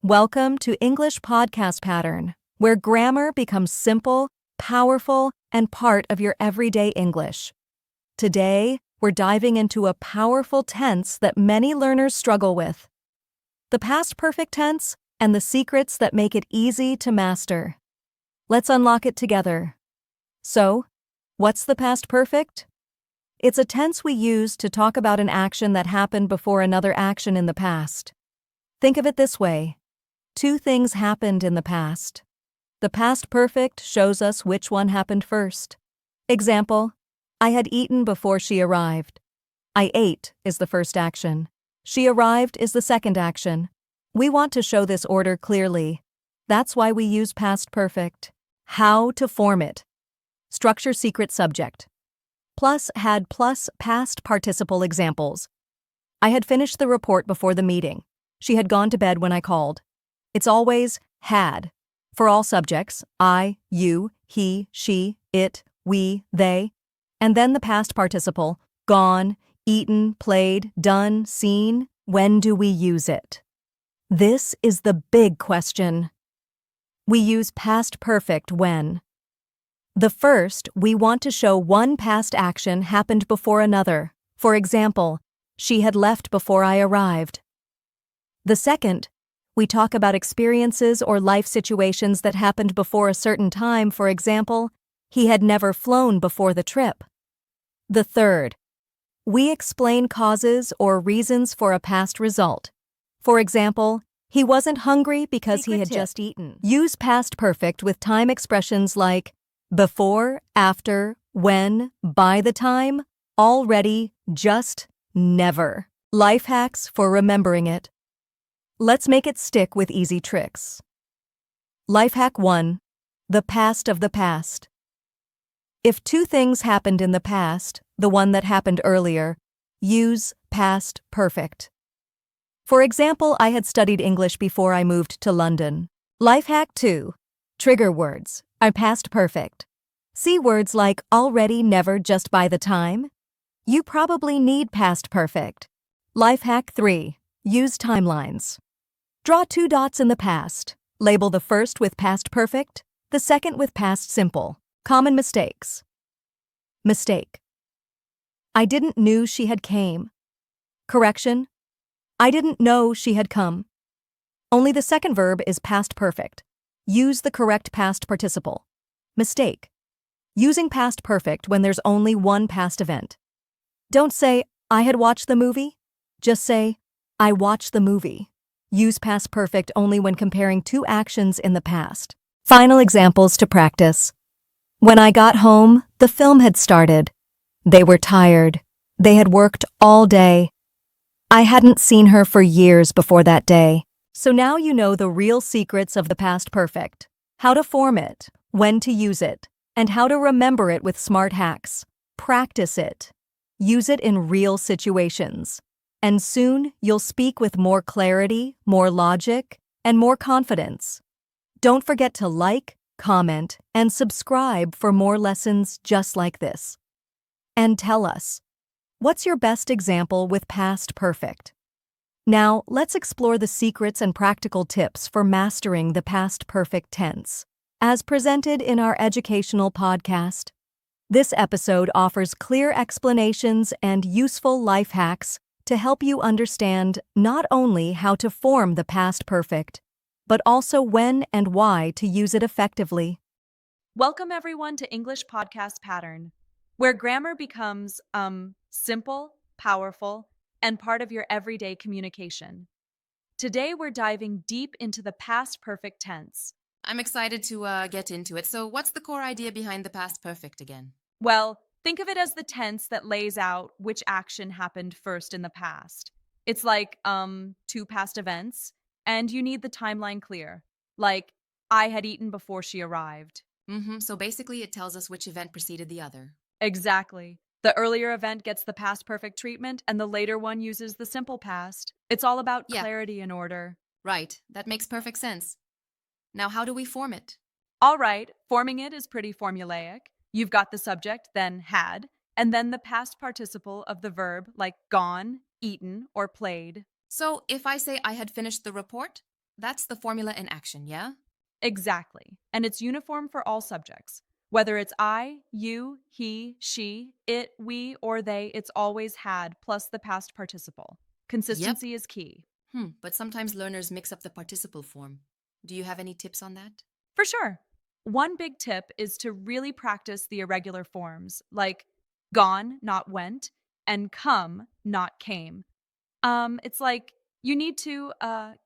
Welcome to English Podcast Pattern, where grammar becomes simple, powerful, and part of your everyday English. Today, we're diving into a powerful tense that many learners struggle with: the past perfect tense and the secrets that make it easy to master. Let's unlock it together. So, what's the past perfect? It's a tense we use to talk about an action that happened before another action in the past. Think of it this way. Two things happened in the past. The past perfect shows us which one happened first. Example, I had eaten before she arrived. I ate is the first action. She arrived is the second action. We want to show this order clearly. That's why we use past perfect. How to form it. Structure secret subject. Plus had plus past participle examples. I had finished the report before the meeting. She had gone to bed when I called. It's always had. For all subjects, I, you, he, she, it, we, they, and then the past participle, gone, eaten, played, done, seen. When do we use it? This is the big question. We use past perfect when. The first, we want to show one past action happened before another. For example, she had left before I arrived. The second, we talk about experiences or life situations that happened before a certain time. For example, he had never flown before the trip. The third, we explain causes or reasons for a past result. For example, he wasn't hungry because he had just eaten. Use past perfect with time expressions like before, after, when, by the time, already, just, never. Life hacks for remembering it. Let's make it stick with easy tricks. Life hack 1. The past of the past. If two things happened in the past, the one that happened earlier, use past perfect. For example, I had studied English before I moved to London. Life hack 2. Trigger words are past perfect. See words like already, never, just, by the time? You probably need past perfect. Life hack 3. Use timelines. Draw two dots in the past. Label the first with past perfect, the second with past simple. Common mistakes. Mistake. I didn't knew she had came. Correction. I didn't know she had come. Only the second verb is past perfect. Use the correct past participle. Mistake. Using past perfect when there's only one past event. Don't say, I had watched the movie. Just say, I watched the movie. Use past perfect only when comparing two actions in the past. Final examples to practice. When I got home, the film had started. They were tired. They had worked all day. I hadn't seen her for years before that day. So now you know the real secrets of the past perfect, how to form it, when to use it, and how to remember it with smart hacks. Practice it. Use it in real situations. And soon you'll speak with more clarity, more logic, and more confidence. Don't forget to like, comment, and subscribe for more lessons just like this. And tell us, what's your best example with past perfect? Now, let's explore the secrets and practical tips for mastering the past perfect tense, as presented in our educational podcast. This episode offers clear explanations and useful life hacks to help you understand not only how to form the past perfect, but also when and why to use it effectively. Welcome everyone to English Podcast Pattern, where grammar becomes simple, powerful, and part of your everyday communication. Today we're diving deep into the past perfect tense. I'm excited to get into it. So what's the core idea behind the past perfect again? Well, think of it as the tense that lays out which action happened first in the past. It's like two past events, and you need the timeline clear. Like, I had eaten before she arrived. So basically it tells us which event preceded the other. Exactly. The earlier event gets the past perfect treatment, and the later one uses the simple past. It's all about clarity and order. Right. That makes perfect sense. Now, how do we form it? All right, forming it is pretty formulaic. You've got the subject, then had, and then the past participle of the verb like gone, eaten, or played. So if I say I had finished the report, That's the formula in action, yeah? Exactly. And it's uniform for all subjects. Whether it's I, you, he, she, it, we, or they, it's always had plus the past participle. Yep. Consistency is key. But sometimes learners mix up the participle form. Do you have any tips on that? For sure. One big tip is to really practice the irregular forms, like gone, not went, and come, not came. It's like you need to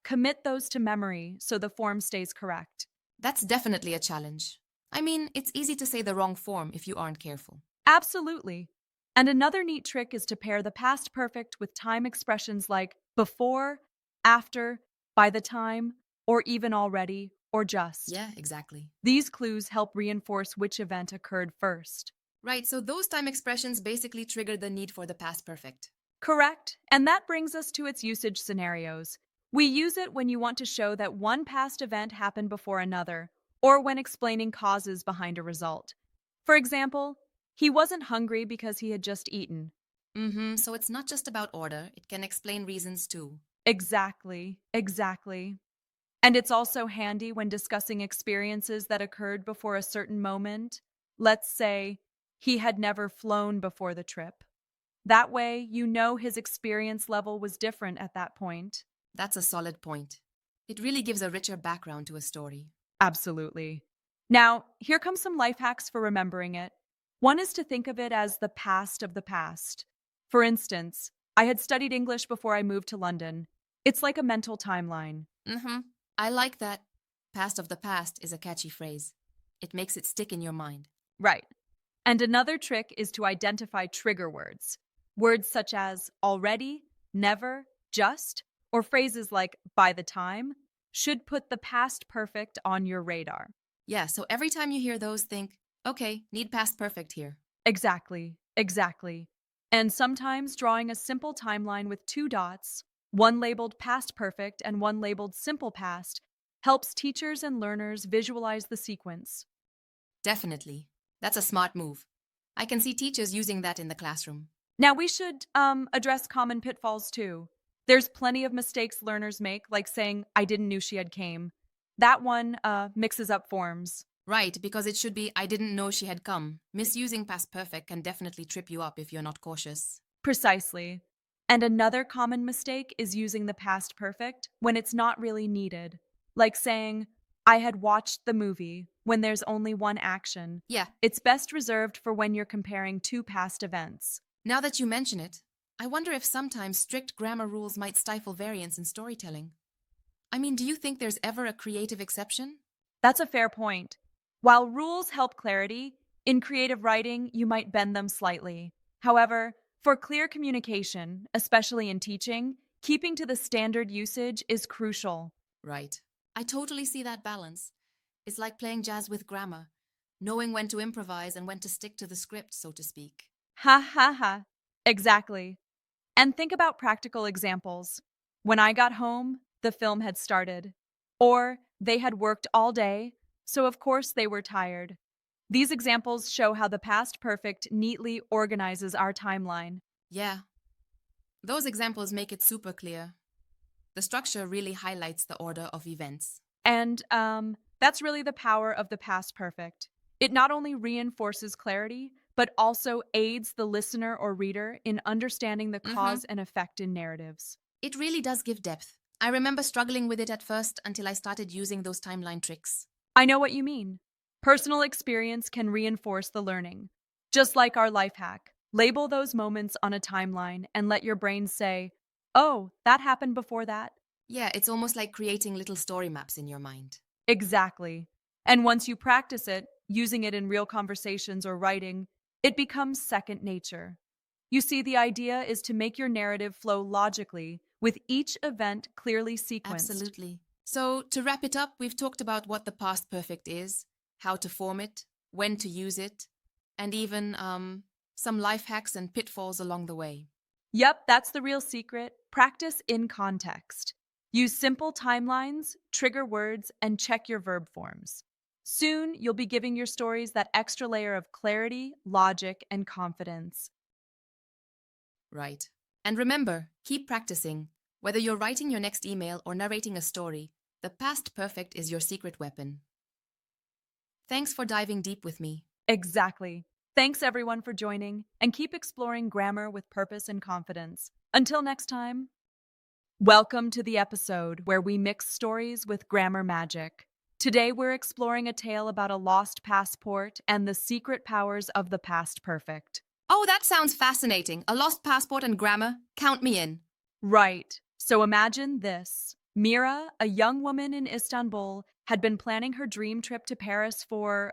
commit those to memory so the form stays correct. That's definitely a challenge. I mean, it's easy to say the wrong form if you aren't careful. Absolutely. And another neat trick is to pair the past perfect with time expressions like before, after, by the time, or even already, or just. Yeah, exactly. These clues help reinforce which event occurred first. Right, so those time expressions basically trigger the need for the past perfect. Correct. And that brings us to its usage scenarios. We use it when you want to show that one past event happened before another, or when explaining causes behind a result. For example, he wasn't hungry because he had just eaten. So it's not just about order, it can explain reasons too. Exactly. And it's also handy when discussing experiences that occurred before a certain moment. Let's say he had never flown before the trip. That way, you know his experience level was different at that point. That's a solid point. It really gives a richer background to a story. Absolutely. Now, here comes some life hacks for remembering it. One is to think of it as the past of the past. For instance, I had studied English before I moved to London. It's like a mental timeline. I like that. Past of the past is a catchy phrase. It makes it stick in your mind. Right. And another trick is to identify trigger words. Words such as already, never, just, or phrases like by the time should put the past perfect on your radar. Yeah, so every time you hear those, think, okay, need past perfect here. Exactly. And sometimes drawing a simple timeline with two dots, one labeled past perfect and one labeled simple past, helps teachers and learners visualize the sequence. Definitely. That's a smart move. I can see teachers using that in the classroom. Now we should address common pitfalls too. There's plenty of mistakes learners make, like saying, I didn't know she had came. That one mixes up forms. Right, because it should be, I didn't know she had come. Misusing past perfect can definitely trip you up if you're not cautious. Precisely. And another common mistake is using the past perfect when it's not really needed. Like saying, I had watched the movie when there's only one action. Yeah, It's best reserved for when you're comparing two past events. now that you mention it, I wonder if sometimes strict grammar rules might stifle variance in storytelling. I mean, do you think there's ever a creative exception? That's a fair point. While rules help clarity, in creative writing, you might bend them slightly. However, for clear communication, especially in teaching, keeping to the standard usage is crucial. Right. I totally see that balance. It's like playing jazz with grammar, knowing when to improvise and when to stick to the script, so to speak. Ha. Exactly. And think about practical examples. When I got home, the film had started. Or they had worked all day, so of course they were tired. These examples show how the past perfect neatly organizes our timeline. Yeah, those examples make it super clear. The structure really highlights the order of events. And that's really the power of the past perfect. It not only reinforces clarity, but also aids the listener or reader in understanding the cause and effect in narratives. It really does give depth. I remember struggling with it at first until I started using those timeline tricks. I know what you mean. Personal experience can reinforce the learning. Just like our life hack, label those moments on a timeline and let your brain say, oh, that happened before that. Yeah, it's almost like creating little story maps in your mind. Exactly. And once you practice it, using it in real conversations or writing, it becomes second nature. You see, the idea is to make your narrative flow logically, with each event clearly sequenced. Absolutely. So, to wrap it up, we've talked about what the past perfect is, how to form it, when to use it, and even some life hacks and pitfalls along the way. Yep, that's the real secret. Practice in context. Use simple timelines, trigger words, and check your verb forms. Soon, you'll be giving your stories that extra layer of clarity, logic, and confidence. Right. And remember, keep practicing. Whether you're writing your next email or narrating a story, The past perfect is your secret weapon. Thanks for diving deep with me. Exactly. Thanks everyone for joining, and keep exploring grammar with purpose and confidence. Until next time. Welcome to the episode where we mix stories with grammar magic. Today we're exploring a tale about a lost passport and the secret powers of the past perfect. Oh, that sounds fascinating. A lost passport and grammar? Count me in. Right. So imagine this. Mira, a young woman in Istanbul, had been planning her dream trip to Paris for,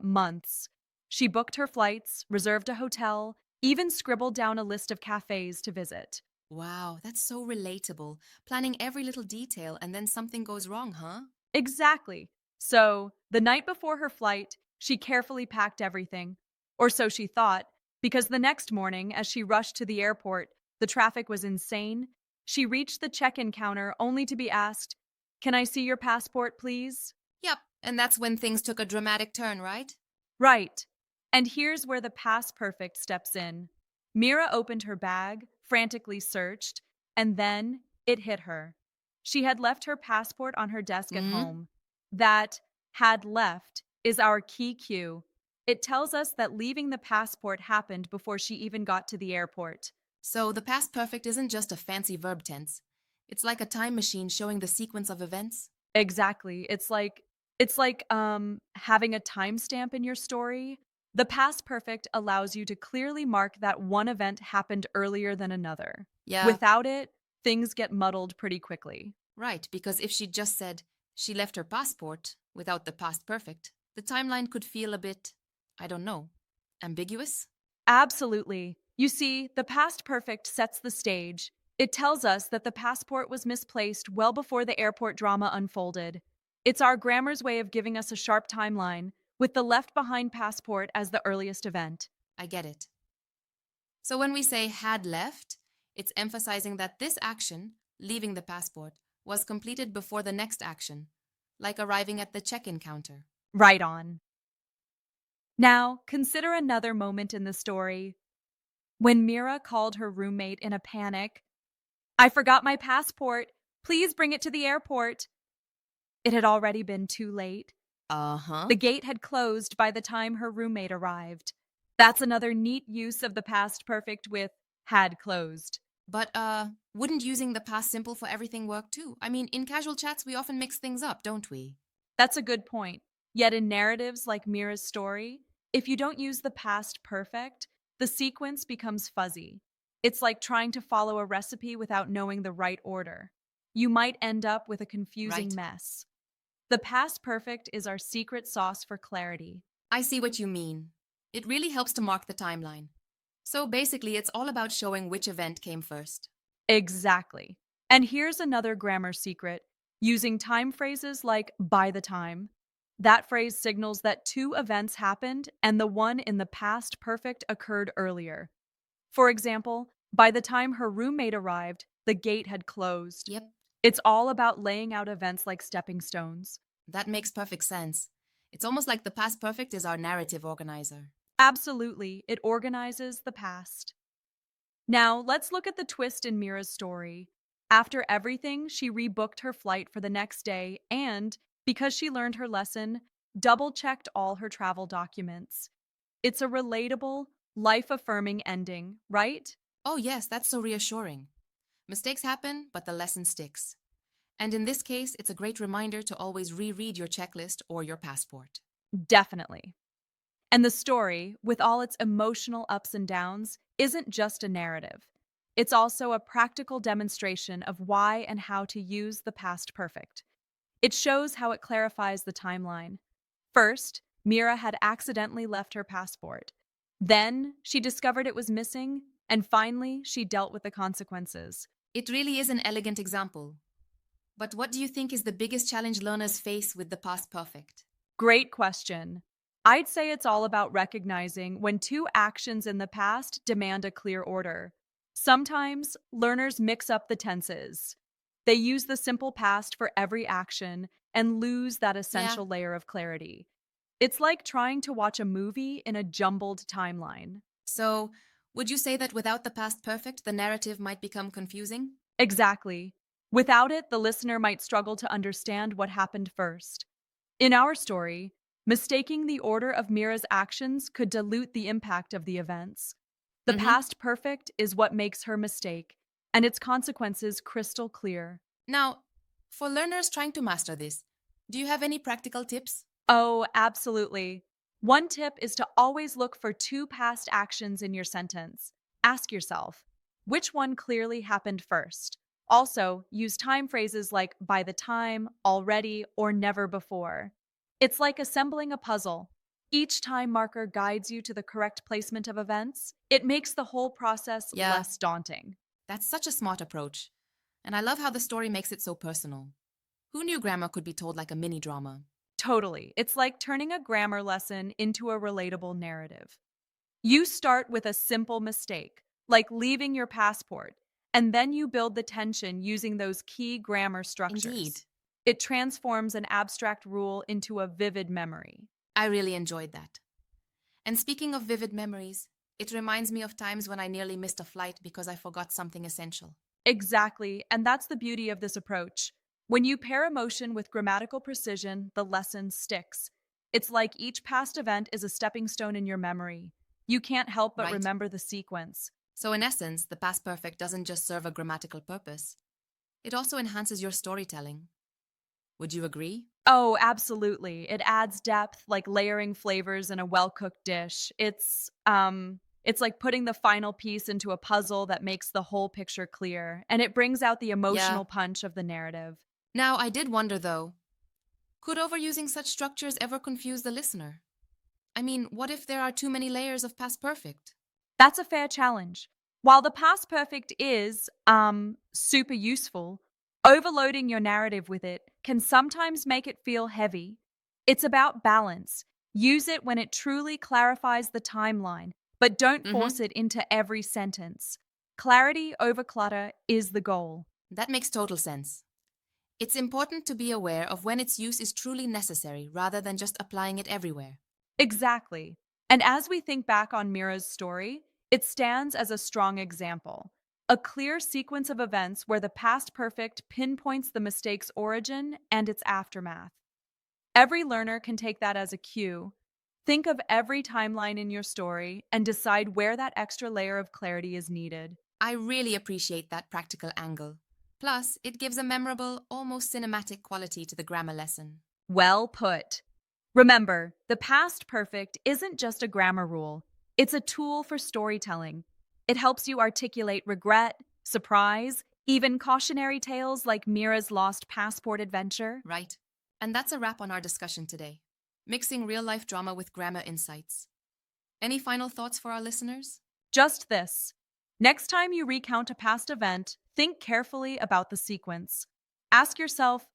months. She booked her flights, reserved a hotel, even scribbled down a list of cafes to visit. Wow, that's so relatable. Planning every little detail and then something goes wrong, huh? Exactly. So, the night before her flight, she carefully packed everything. Or so she thought, because the next morning, as she rushed to the airport, the traffic was insane. She reached the check in counter only to be asked, "Can I see your passport, please?" Yep, and that's when things took a dramatic turn, right? Right. And here's where the past perfect steps in. Mira opened her bag, frantically searched, and then it hit her. She had left her passport on her desk at home. That "had left" is our key cue. It tells us that leaving the passport happened before she even got to the airport. So the past perfect isn't just a fancy verb tense. It's like a time machine showing the sequence of events. Exactly. It's like having a timestamp in your story. The past perfect allows you to clearly mark that one event happened earlier than another. Yeah, Without it, things get muddled pretty quickly. right, because if she just said she left her passport without the past perfect, the timeline could feel a bit, I don't know, ambiguous? Absolutely. You see, the past perfect sets the stage. It tells us that the passport was misplaced well before the airport drama unfolded. It's our grammar's way of giving us a sharp timeline, with the left behind passport as the earliest event. I get it. So when we say had left, it's emphasizing that this action, leaving the passport, was completed before the next action, like arriving at the check-in counter. Right on. Now, consider another moment in the story. When Mira called her roommate in a panic, "I forgot my passport. Please bring it to the airport." It had already been too late. Uh-huh. The gate had closed by the time her roommate arrived. That's another neat use of the past perfect with "had closed." But, wouldn't using the past simple for everything work too? I mean, in casual chats, we often mix things up, don't we? That's a good point. Yet in narratives like Mira's story, if you don't use the past perfect, the sequence becomes fuzzy. It's like trying to follow a recipe without knowing the right order. You might end up with a confusing Right. mess. The past perfect is our secret sauce for clarity. I see what you mean. It really helps to mark the timeline. So basically, it's all about showing which event came first. Exactly. And here's another grammar secret: using time phrases like "by the time." That phrase signals that two events happened and the one in the past perfect occurred earlier. For example, by the time her roommate arrived, the gate had closed. Yep, It's all about laying out events like stepping stones. that makes perfect sense. It's almost like the past perfect is our narrative organizer. Absolutely, it organizes the past. Now, let's look at the twist in Mira's story. After everything, she rebooked her flight for the next day and, because she learned her lesson, double checked all her travel documents. It's a relatable, life affirming ending, right? Oh, yes, that's so reassuring. Mistakes happen, but the lesson sticks. And in this case, it's a great reminder to always reread your checklist or your passport. Definitely. And the story, with all its emotional ups and downs, isn't just a narrative. It's also a practical demonstration of why and how to use the past perfect. It shows how it clarifies the timeline. First, Mira had accidentally left her passport. Then, she discovered it was missing, and finally, she dealt with the consequences. It really is an elegant example. But what do you think is the biggest challenge learners face with the past perfect? Great question. I'd say it's all about recognizing when two actions in the past demand a clear order. Sometimes learners mix up the tenses. They use the simple past for every action and lose that essential layer of clarity. It's like trying to watch a movie in a jumbled timeline. So, would you say that without the past perfect, the narrative might become confusing? Exactly. Without it, the listener might struggle to understand what happened first. In our story, mistaking the order of Mira's actions could dilute the impact of the events. The Mm-hmm. past perfect is what makes her mistake, and its consequences crystal clear. Now, for learners trying to master this, do you have any practical tips? Oh, absolutely. One tip is to always look for two past actions in your sentence. Ask yourself, which one clearly happened first? Also, use time phrases like by the time, already, or never before. It's like assembling a puzzle. Each time marker guides you to the correct placement of events. It makes the whole process Yeah, less daunting. that's such a smart approach. And I love how the story makes it so personal. Who knew grammar could be told like a mini drama? Totally. It's like turning a grammar lesson into a relatable narrative. You start with a simple mistake, like leaving your passport, and then you build the tension using those key grammar structures. Indeed. It transforms an abstract rule into a vivid memory. I really enjoyed that. And speaking of vivid memories, it reminds me of times when I nearly missed a flight because I forgot something essential. Exactly, and that's the beauty of this approach. When you pair emotion with grammatical precision, the lesson sticks. It's like each past event is a stepping stone in your memory. You can't help but Right. remember the sequence. So in essence, the past perfect doesn't just serve a grammatical purpose. It also enhances your storytelling. Would you agree? Oh, absolutely. It adds depth, like layering flavors in a well-cooked dish. It's like putting the final piece into a puzzle that makes the whole picture clear, and it brings out the Yeah. emotional punch of the narrative. Now, I did wonder though, could overusing such structures ever confuse the listener? I mean, what if there are too many layers of past perfect? That's a fair challenge. While the past perfect is super useful, overloading your narrative with it can sometimes make it feel heavy. It's about balance. Use it when it truly clarifies the timeline, but don't Mm-hmm. force it into every sentence. Clarity over clutter is the goal. That makes total sense. It's important to be aware of when its use is truly necessary rather than just applying it everywhere. Exactly. And as we think back on Mira's story, it stands as a strong example. A clear sequence of events where the past perfect pinpoints the mistake's origin and its aftermath. Every learner can take that as a cue. Think of every timeline in your story and decide where that extra layer of clarity is needed. I really appreciate that practical angle. Plus, it gives a memorable, almost cinematic quality to the grammar lesson. Well put. Remember, the past perfect isn't just a grammar rule, it's a tool for storytelling. It helps you articulate regret, surprise, even cautionary tales like Mira's lost passport adventure. Right. And that's a wrap on our discussion today. Mixing real-life drama with grammar insights. Any final thoughts for our listeners? Just this. Next time you recount a past event, think carefully about the sequence. Ask yourself,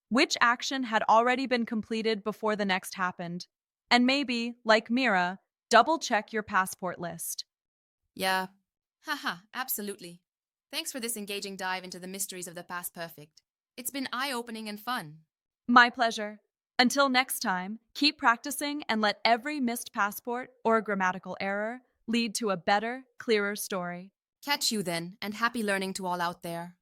which action had already been completed before the next happened? And maybe, like Mira, double check your passport list. Yeah. Haha, absolutely. Thanks for this engaging dive into the mysteries of the past perfect. It's been eye-opening and fun. My pleasure. Until next time, keep practicing and let every missed passport or grammatical error lead to a better, clearer story. Catch you then, and happy learning to all out there.